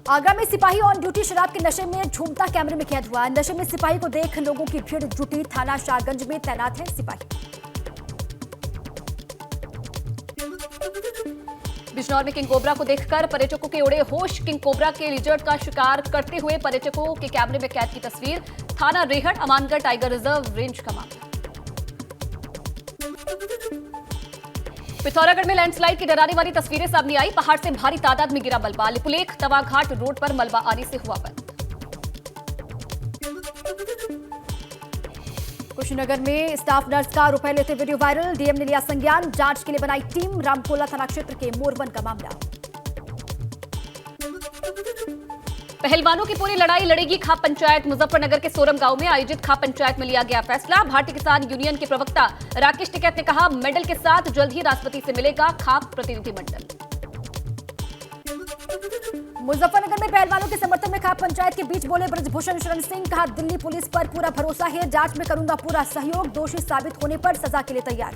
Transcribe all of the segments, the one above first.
आगरा में सिपाही on duty शराब के नशे में झूमता कैमरे में कैद हुआ। नशे में सिपाही को देख लोगों की भीड़ जुटी। थाना शाहगंज में तैनात है सिपाही। बिजनौर में किंग कोबरा को देखकर पर्यटकों के उड़े होश। किंग कोबरा के लिजर्ड का शिकार करते हुए पर्यटकों के कैमरे में कैद की तस्वीर। थाना Rehar Amangarh tiger reserve range का मामला। पिथौरागढ़ में लैंडस्लाइड की डराने वाली तस्वीरें सामने आई। पहाड़ से भारी तादाद में गिरा मलबा। लिपुलेख तवाघाट रोड पर मलबा आने से हुआ बंद। कुशीनगर में स्टाफ नर्स का रुपए लेते वीडियो वायरल। डीएम ने लिया संज्ञान। जांच के लिए बनाई टीम। रामकोला थाना क्षेत्र के मोरवन का मामला। पहलवानों की पूरी लड़ाई लड़ेगी खाप पंचायत। मुजफ्फरनगर के सोरम गांव में आयोजित खाप पंचायत में लिया गया फैसला। भारतीय किसान यूनियन के प्रवक्ता राकेश टिकैत ने कहा, मेडल के साथ जल्द ही राष्ट्रपति से मिलेगा खाप प्रतिनिधिमंडल। मुजफ्फरनगर में पहलवानों के समर्थन में खाप पंचायत के बीच बोले ब्रजभूषण शरण सिंह। कहा, दिल्ली पुलिस पर पूरा भरोसा है। जांच में करूंगा पूरा सहयोग। दोषी साबित होने पर सजा के लिए तैयार।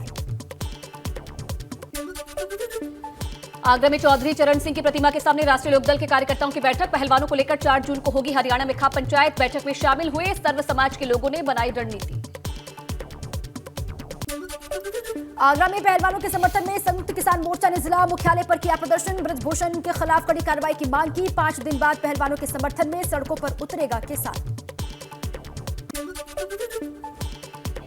आगरा में चौधरी चरण सिंह की प्रतिमा के सामने राष्ट्रीय लोकदल के कार्यकर्ताओं की बैठक। पहलवानों को लेकर 4 जून को होगी हरियाणा में खाप पंचायत। बैठक में शामिल हुए सर्व समाज के लोगों ने बनाई रणनीति। आगरा में पहलवानों के समर्थन में संयुक्त किसान मोर्चा ने जिला मुख्यालय पर किया प्रदर्शन। ब्रजभूषण के खिलाफ कड़ी कार्रवाई की मांग की। 5 दिन बाद पहलवानों के समर्थन में सड़कों पर उतरेगा किसान।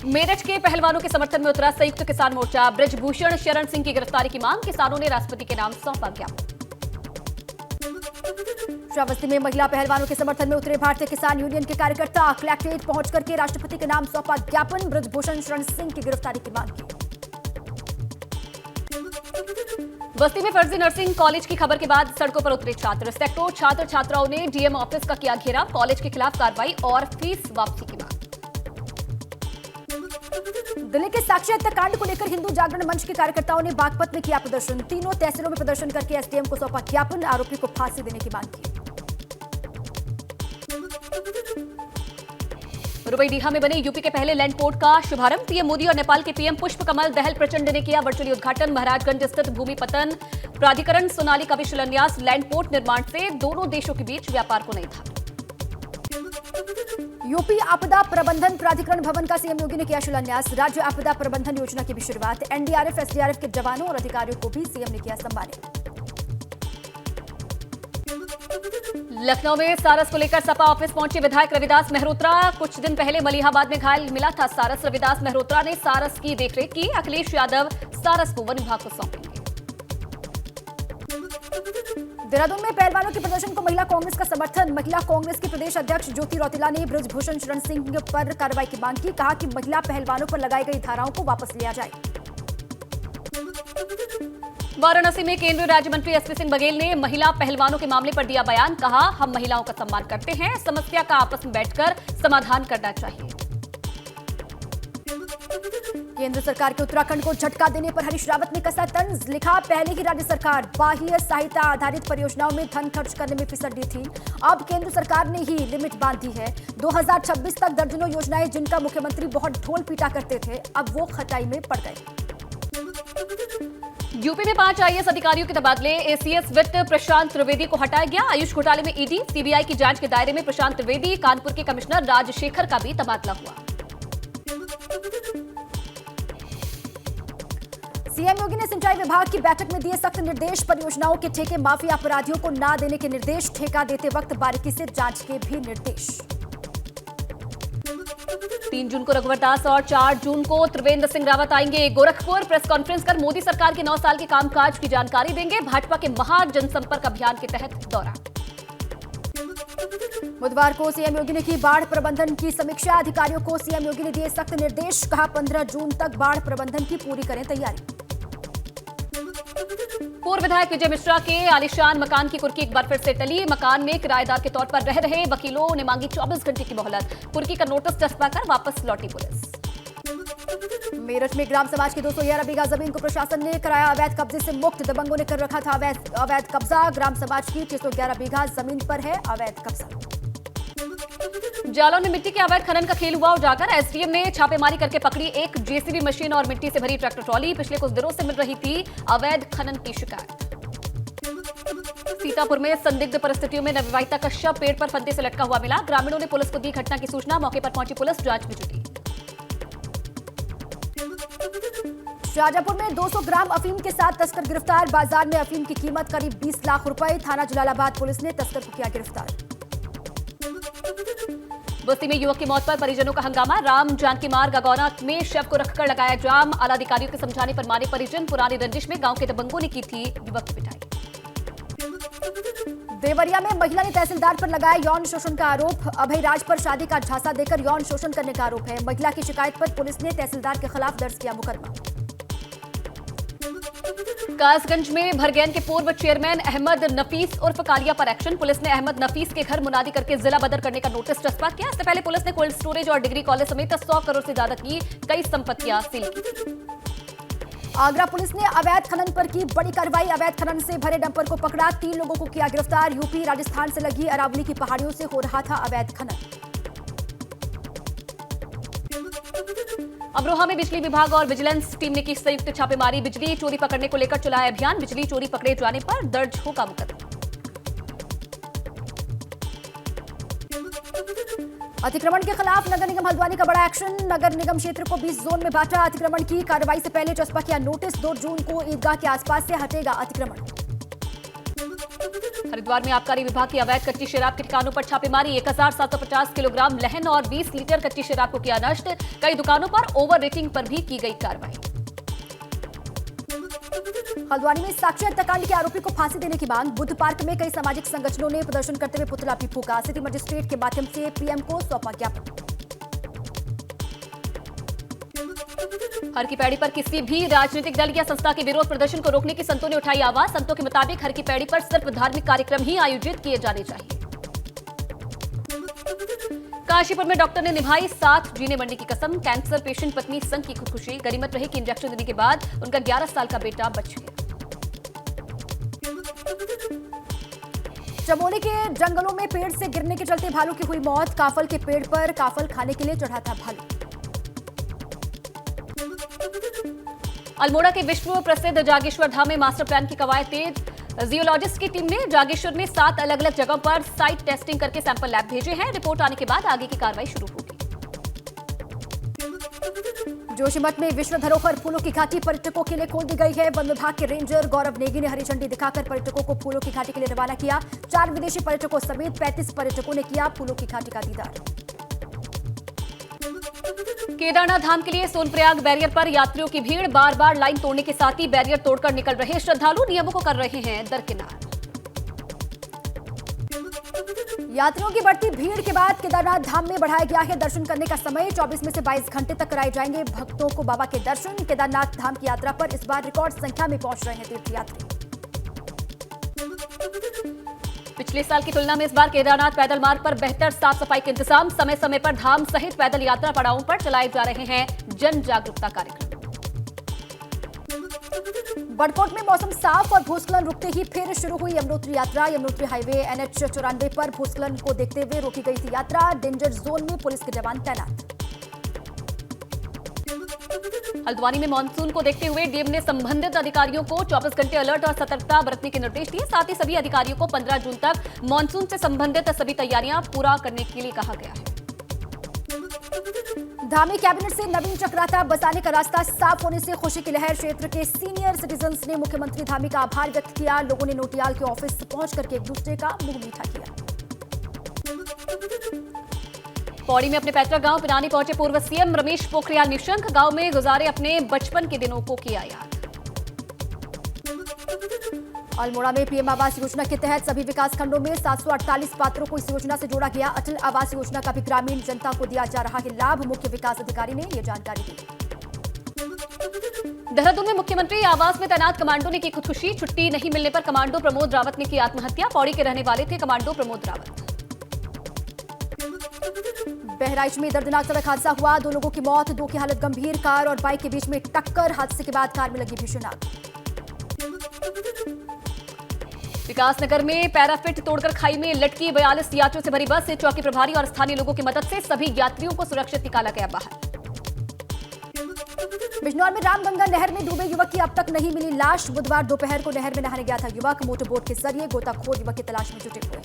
मेरठ के पहलवानों के समर्थन में उतरा संयुक्त किसान मोर्चा। ब्रजभूषण शरण सिंह की गिरफ्तारी की मांग। किसानों ने राष्ट्रपति के नाम सौंपा ज्ञापन। श्रावस्ती में महिला पहलवानों के समर्थन में उतरे भारतीय किसान यूनियन के कार्यकर्ता। कलेक्ट्रेट पहुंच करके राष्ट्रपति के नाम सौंपा ज्ञापन। ब्रजभूषण शरण सिंह की गिरफ्तारी की मांग की। बस्ती में फर्जी नर्सिंग कॉलेज की खबर के बाद सड़कों पर उतरे छात्र। सैकड़ों छात्र छात्राओं ने डीएम ऑफिस का किया घेराव। कॉलेज के खिलाफ कार्रवाई और फीस वापसी की मांग। दिल्ली के साक्षी हत्याकांड को लेकर हिंदू जागरण मंच के कार्यकर्ताओं ने बागपत में किया प्रदर्शन। तीनों तहसीलों में प्रदर्शन करके एसडीएम को सौंपा ज्ञापन। आरोपी को फांसी देने की मांग की। रुपईडीहा में बने यूपी के पहले लैंड पोर्ट का शुभारंभ। पीएम मोदी और नेपाल के पीएम पुष्प कमल दहल प्रचंड ने किया वर्चुअली उद्घाटन। महाराजगंज स्थित भूमि पतन प्राधिकरण सोनाली का भी शिलान्यास। लैंड पोर्ट निर्माण से दोनों देशों के बीच व्यापार को नई धार। यूपी आपदा प्रबंधन प्राधिकरण भवन का सीएम योगी ने किया शिलान्यास। राज्य आपदा प्रबंधन योजना की भी शुरुआत। एनडीआरएफ एसडीआरएफ के जवानों और अधिकारियों को भी सीएम ने किया सम्मानित। लखनऊ में सारस को लेकर सपा ऑफिस पहुंचे विधायक रविदास मेहरोत्रा। कुछ दिन पहले मलिहाबाद में घायल मिला था सारस। रविदास मेहरोत्रा ने सारस की देखरेख की। अखिलेश यादव सारस को वन विभाग को सौंपेंगे। देहरादून में पहलवानों के प्रदर्शन को महिला कांग्रेस का समर्थन। महिला कांग्रेस की प्रदेश अध्यक्ष ज्योति रौतेला ने ब्रजभूषण शरण सिंह पर कार्रवाई की मांग की। कहा कि महिला पहलवानों पर लगाई गई धाराओं को वापस लिया जाए। वाराणसी में केंद्रीय राज्य मंत्री एसपी सिंह बघेल ने महिला पहलवानों के मामले पर दिया बयान। कहा, हम महिलाओं का सम्मान करते हैं। समस्या का आपस में बैठकर समाधान करना चाहिए। केंद्र सरकार के उत्तराखंड को झटका देने पर हरीश रावत ने कसा तंज। लिखा, पहले ही राज्य सरकार बाह्य सहायता आधारित परियोजनाओं में धन खर्च करने में फिसली थी। अब केंद्र सरकार ने ही लिमिट बांधी है। 2026 तक दर्जनों योजनाएं जिनका मुख्यमंत्री बहुत ढोल पीटा करते थे, अब वो खटाई में पड़ गए। यूपी में 5 आईएएस अधिकारियों के तबादले। एसीएस वित्त प्रशांत त्रिवेदी को हटाया गया। आयुष घोटाले में ईडी सीबीआई की जांच के दायरे में प्रशांत त्रिवेदी। कानपुर के कमिश्नर राजशेखर का भी तबादला हुआ। सीएम योगी ने सिंचाई विभाग की बैठक में दिए सख्त निर्देश। परियोजनाओं के ठेके माफिया अपराधियों को न देने के निर्देश। ठेका देते वक्त बारीकी से जांच के भी निर्देश। 3 जून को रघुवर दास और 4 जून को त्रिवेंद्र सिंह रावत आएंगे गोरखपुर। प्रेस कॉन्फ्रेंस कर मोदी सरकार के 9 साल के कामकाज की जानकारी देंगे। भाजपा के महा जनसंपर्क अभियान के तहत दौरा। बुधवार को सीएम योगी ने की बाढ़ प्रबंधन की समीक्षा। अधिकारियों को सीएम योगी ने दिए सख्त निर्देश। कहा, 15 जून तक बाढ़ प्रबंधन की पूरी करें तैयारी। पूर्व विधायक विजय मिश्रा के आलीशान मकान की कुर्की एक बार फिर से टली। मकान में किराएदार के तौर पर रह रहे वकीलों ने मांगी 24 घंटे की मोहलत। कुर्की का नोटिस चस्पाकर वापस लौटी पुलिस। मेरठ में ग्राम समाज की 211 बीघा जमीन को प्रशासन ने कराया अवैध कब्जे से मुक्त। दबंगों ने कर रखा था अवैध कब्जा। ग्राम समाज की 611 बीघा जमीन पर है अवैध कब्जा। जालौन में मिट्टी के अवैध खनन का खेल हुआ उजागर। एसडीएम ने छापेमारी करके पकड़ी एक जेसीबी मशीन और मिट्टी से भरी ट्रैक्टर ट्रॉली। पिछले कुछ दिनों से मिल रही थी अवैध खनन की शिकायत। सीतापुर में संदिग्ध परिस्थितियों में नवविवाहिता का शव पेड़ पर फंदे से लटका हुआ मिला। ग्रामीणों ने पुलिस को दी घटना की सूचना। मौके पर पहुंची पुलिस जांच में जुटी। शाजापुर में 200 ग्राम अफीम के साथ तस्कर गिरफ्तार। बाजार में अफीम की कीमत करीब 20 लाख रुपए। थाना जलालाबाद पुलिस ने तस्कर को किया गिरफ्तार। बस्ती में युवक की मौत पर परिजनों का हंगामा। राम जानकी मार्ग अगौना में शव को रखकर लगाया जाम। आला अधिकारियों के समझाने पर माने परिजन। पुरानी रंजिश में गांव के दबंगों ने की थी युवक की पिटाई। देवरिया में महिला ने तहसीलदार पर लगाया यौन शोषण का आरोप। अभय राज पर शादी का झांसा देकर यौन शोषण करने का आरोप है। महिला की शिकायत पर पुलिस ने तहसीलदार के खिलाफ दर्ज किया मुकदमा। कासगंज में भरगैन के पूर्व चेयरमैन अहमद नफीस उर्फ कालिया पर एक्शन। पुलिस ने अहमद नफीस के घर मुनादी करके जिला बदर करने का नोटिस चस्पा किया। इससे पहले पुलिस ने कोल्ड स्टोरेज और डिग्री कॉलेज समेत 100 करोड़ से ज्यादा की कई संपत्तियां सील की। आगरा पुलिस ने अवैध खनन पर की बड़ी कार्रवाई। अवैध खनन से भरे डंपर को पकड़ा। 3 लोगों को किया गिरफ्तार। यूपी राजस्थान से लगी अरावली की पहाड़ियों से हो रहा था अवैध खनन। अमरोहा में बिजली विभाग और विजिलेंस टीम ने की संयुक्त छापेमारी। बिजली चोरी पकड़ने को लेकर चलाया अभियान। बिजली चोरी पकड़े जाने पर दर्ज होगा मुकदमा। अतिक्रमण के खिलाफ नगर निगम हल्द्वानी का बड़ा एक्शन। नगर निगम क्षेत्र को 20 जोन में बांटा। अतिक्रमण की कार्रवाई से पहले चस्पा किया नोटिस। 2 जून को ईदगाह के आसपास से हटेगा अतिक्रमण। हरिद्वार में आबकारी विभाग की अवैध कच्ची शराब के ठिकानों पर छापेमारी। 1750 किलोग्राम लहन और 20 लीटर कच्ची शराब को किया नष्ट। कई दुकानों पर ओवर रेटिंग पर भी की गई कार्रवाई। हल्द्वानी में साक्षी हत्याकांड के आरोपी को फांसी देने की मांग। बुद्ध पार्क में कई सामाजिक संगठनों ने प्रदर्शन करते हुए पुतला भी फूंका। सिटी मजिस्ट्रेट के माध्यम से पीएम को सौंपा ज्ञापन। हर की पैड़ी पर किसी भी राजनीतिक दल या संस्था के विरोध प्रदर्शन को रोकने की संतों ने उठाई आवाज। संतों के मुताबिक हर की पैड़ी पर सिर्फ धार्मिक कार्यक्रम ही आयोजित किए जाने चाहिए। काशीपुर में डॉक्टर ने निभाई साथ जीने मरने की कसम। कैंसर पेशेंट पत्नी संग की खुदकुशी। गनीमत रहे कि इंजेक्शन देने के बाद उनका 11 साल का बेटा बच गया। चमोली के जंगलों में पेड़ से गिरने के चलते भालू की हुई मौत। काफल के पेड़ पर काफल खाने के लिए चढ़ा था भालू। अल्मोड़ा के विश्व प्रसिद्ध जागेश्वर धाम में मास्टर प्लान की कवायद तेज। जियोलॉजिस्ट की टीम ने जागेश्वर में 7 अलग अलग जगहों पर साइट टेस्टिंग करके सैंपल लैब भेजे हैं। रिपोर्ट आने के बाद आगे की कार्रवाई शुरू होगी। जोशीमठ में विश्व धरोहर फूलों की घाटी पर्यटकों के लिए खोल दी गई है। वन विभाग के रेंजर गौरव नेगी ने हरी झंडी दिखाकर पर्यटकों को फूलों की घाटी के लिए रवाना किया। 4 विदेशी पर्यटकों समेत 35 पर्यटकों ने किया फूलों की घाटी का दीदार। केदारनाथ धाम के लिए सोनप्रयाग बैरियर पर यात्रियों की भीड़। बार बार लाइन तोड़ने के साथ ही बैरियर तोड़कर निकल रहे श्रद्धालु नियमों को कर रहे हैं दरकिनार। यात्रियों की बढ़ती भीड़ के बाद केदारनाथ धाम में बढ़ाया गया है दर्शन करने का समय। 24 में से 22 घंटे तक कराए जाएंगे भक्तों को बाबा के दर्शन। केदारनाथ धाम की यात्रा पर इस बार रिकॉर्ड संख्या में पहुंच रहे हैं तीर्थयात्री। पिछले साल की तुलना में इस बार केदारनाथ पैदल मार्ग पर बेहतर साफ सफाई के इंतजाम। समय समय पर धाम सहित पैदल यात्रा पड़ावों पर चलाए जा रहे हैं जन जागरूकता कार्यक्रम। बड़कोट में मौसम साफ और भूस्खलन रुकते ही फिर शुरू हुई यमुनोत्री यात्रा। यमुनोत्री हाईवे NH 94 पर भूस्खलन को देखते हुए रोकी गई थी यात्रा। डेंजर जोन में पुलिस के जवान तैनात। हल्द्वानी में मानसून को देखते हुए डीएम ने संबंधित अधिकारियों को 24 घंटे अलर्ट और सतर्कता बरतने के निर्देश दिए। साथ ही सभी अधिकारियों को 15 जून तक मानसून से संबंधित सभी तैयारियां पूरा करने के लिए कहा गया है। धामी कैबिनेट से नवीन चक्राता बसाने का रास्ता साफ होने से खुशी की लहर। क्षेत्र के सीनियर सिटीजन्स ने मुख्यमंत्री धामी का आभार व्यक्त किया। लोगों ने नोटियाल के ऑफिस पहुंच करके एक दूसरे का मुंह मीठा किया। पौड़ी में अपने पैतृक गांव पिरानी पहुंचे पूर्व सीएम रमेश पोखरियाल निशंक। गांव में गुजारे अपने बचपन के दिनों को किया याद। अल्मोड़ा में पीएम आवास योजना के तहत सभी विकास खंडों में 748 पात्रों को इस योजना से जोड़ा गया। अटल आवास योजना का भी ग्रामीण जनता को दिया जा रहा है लाभ। मुख्य विकास अधिकारी ने यह जानकारी दी। देहरादून में मुख्यमंत्री आवास में तैनात कमांडो ने की खुदकुशी। छुट्टी नहीं मिलने पर कमांडो प्रमोद रावत ने की आत्महत्या। पौड़ी के रहने वाले थे कमांडो प्रमोद रावत। बहराइच में दर्दनाक सड़क हादसा हुआ। 2 लोगों की मौत, 2 की हालत गंभीर। कार और बाइक के बीच में टक्कर। हादसे के बाद कार में लगी भीषण आग। विकासनगर में पैराफिट तोड़कर खाई में लटकी 42 यात्रियों से भरी बस से चौकी प्रभारी और स्थानीय लोगों की मदद से सभी यात्रियों को सुरक्षित निकाला गया बाहर। बिजनौर में रामगंगा नहर में डूबे युवक की अब तक नहीं मिली लाश। बुधवार दोपहर को नहर में नहाने गया था युवक। मोटरबोट के जरिए गोताखोर युवक की तलाश में जुटे हुए।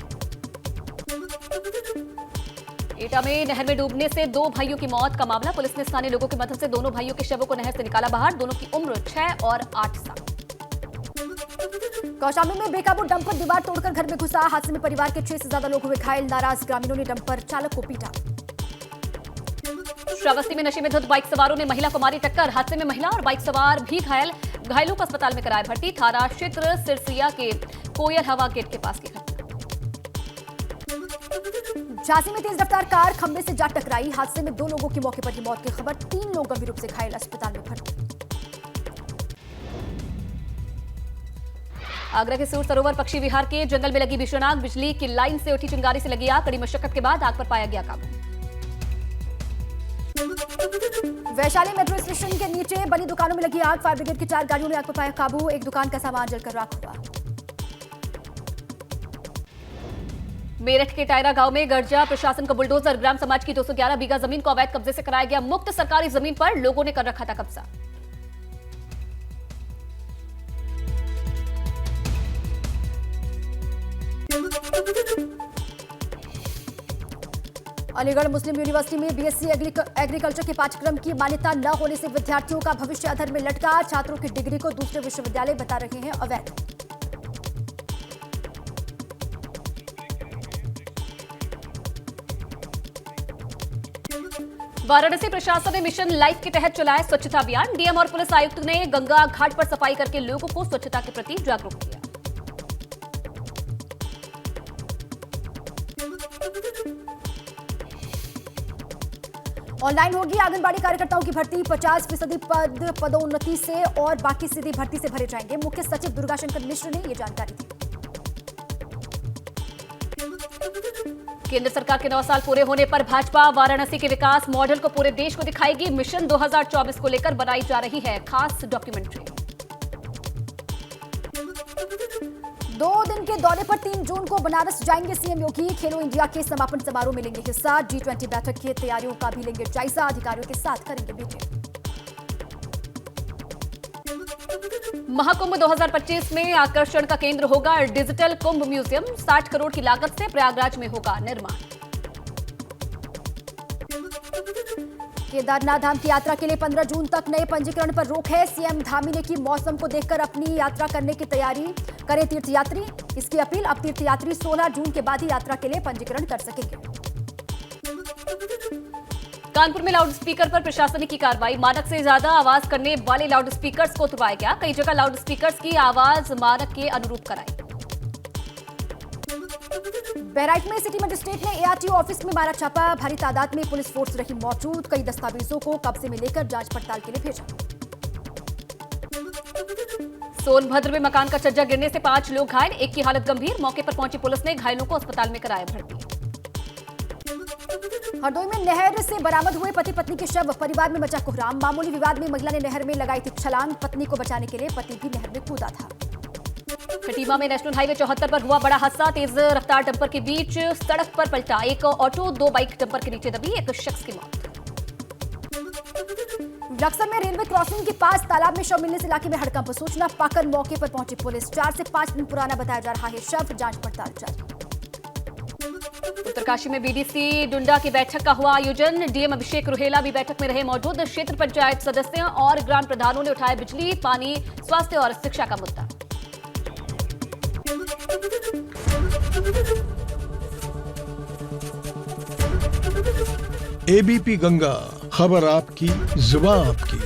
एटा में नहर में डूबने से 2 भाइयों की मौत का मामला। पुलिस ने स्थानीय लोगों की मदद से दोनों भाइयों के शवों को नहर से निकाला बाहर। दोनों की उम्र 6 और 8 साल। कौशाम्बी में बेकाबू डंपर दीवार तोड़कर घर में घुसा। हादसे में परिवार के 6 से ज्यादा लोग हुए घायल। नाराज ग्रामीणों ने डंपर चालक को पीटा। श्रावस्ती में नशे में धुत बाइक सवारों ने महिला को मारी टक्कर। हादसे में महिला और बाइक सवार भी घायल। घायलों को अस्पताल में कराया भर्ती। थाना क्षेत्र सिरसिया के कोयल हवा गेट के पास की घटना। झांसी में तेज रफ्तार कार खंबे से जा टकराई। हादसे में 2 लोगों की मौके पर ही मौत की खबर। 3 लोग गंभीर रूप से घायल, अस्पताल में भर्ती। आगरा के सूर सरोवर पक्षी विहार के जंगल में लगी भीषण आग। बिजली की लाइन से उठी चिंगारी से लगी आग। कड़ी मशक्कत के बाद आग पर पाया गया काबू। वैशाली मेट्रो स्टेशन के नीचे बनी दुकानों में लगी आग। फायर ब्रिगेड की 4 गाड़ियों ने आग पर पाया काबू। एक दुकान का सामान जलकर राख हुआ। मेरठ के टायरा गांव में गर्जा प्रशासन का बुलडोजर। ग्राम समाज की 211 बीघा जमीन को अवैध कब्जे से कराया गया मुक्त। सरकारी जमीन पर लोगों ने कर रखा था कब्जा। अलीगढ़ मुस्लिम यूनिवर्सिटी में बीएससी एग्रीकल्चर के पाठ्यक्रम की मान्यता न होने से विद्यार्थियों का भविष्य अधर में लटका। छात्रों की डिग्री को दूसरे विश्वविद्यालय बता रहे हैं अवैध। वाराणसी प्रशासन ने मिशन लाइफ के तहत चलाया स्वच्छता अभियान। डीएम और पुलिस आयुक्त ने गंगा घाट पर सफाई करके लोगों को स्वच्छता के प्रति जागरूक किया। ऑनलाइन होगी आंगनबाड़ी कार्यकर्ताओं की भर्ती। 50% पद पदोन्नति से और बाकी सीधी भर्ती से भरे जाएंगे। मुख्य सचिव दुर्गाशंकर मिश्र ने यह जानकारी दी। केंद्र सरकार के 9 साल पूरे होने पर भाजपा वाराणसी के विकास मॉडल को पूरे देश को दिखाएगी। मिशन 2024 को लेकर बनाई जा रही है खास डॉक्यूमेंट्री। 2 दिन के दौरे पर 3 जून को बनारस जाएंगे सीएम योगी। खेलो इंडिया के समापन समारोह में लेंगे हिस्सा। G20 बैठक की तैयारियों का भी लेंगे जायजा। अधिकारियों के साथ करेंगे मीटिंग। महाकुंभ 2025 में आकर्षण का केंद्र होगा डिजिटल कुंभ म्यूजियम। 60 करोड़ की लागत से प्रयागराज में होगा निर्माण। केदारनाथ धाम की यात्रा के लिए 15 जून तक नए पंजीकरण पर रोक है। सीएम धामी ने की मौसम को देखकर अपनी यात्रा करने की तैयारी। करें तीर्थयात्री, इसकी अपील। अब तीर्थयात्री 16 जून के बाद ही यात्रा के लिए पंजीकरण कर सकेंगे। कानपुर में लाउड स्पीकर पर प्रशासनिक की कार्रवाई। मानक से ज्यादा आवाज करने वाले लाउड स्पीकर्स को तुड़वाया गया। कई जगह लाउड स्पीकर्स की आवाज मानक के अनुरूप कराई। बहराइच में सिटी मजिस्ट्रेट ने एआरटीओ ऑफिस में मारा छापा। भारी तादाद में पुलिस फोर्स रही मौजूद। कई दस्तावेजों को कब्जे में लेकर जांच पड़ताल के लिए भेजा। सोनभद्र में मकान का छज्जा गिरने से 5 लोग घायल। एक की हालत गंभीर। मौके पर पहुंची पुलिस ने घायलों को अस्पताल में कराया भर्ती। हरदोई में नहर से बरामद हुए पति पत्नी के शव। परिवार में मचा कोहराम। मामूली विवाद में महिला ने नहर में लगाई थी छलांग। पत्नी को बचाने के लिए पति भी नहर में कूदा था। खटीमा में नेशनल हाईवे 74 पर हुआ बड़ा हादसा। तेज रफ्तार डंपर के बीच सड़क पर पलटा एक ऑटो। 2 बाइक डंपर के नीचे दबी। एक शख्स की मौत। बक्सर में रेलवे क्रॉसिंग के पास तालाब में शव मिलने से इलाके में हड़कंप। सूचना पाकर मौके पर पहुंची पुलिस। 4 से 5 दिन पुराना बताया जा रहा है शव। जांच पड़ताल जारी। उत्तरकाशी में बीडीसी डुंडा की बैठक का हुआ आयोजन। डीएम अभिषेक रुहेला भी बैठक में रहे मौजूद। क्षेत्र पंचायत सदस्य और ग्राम प्रधानों ने उठाया बिजली, पानी, स्वास्थ्य और शिक्षा का मुद्दा। एबीपी गंगा, खबर आपकी, जुबान आपकी।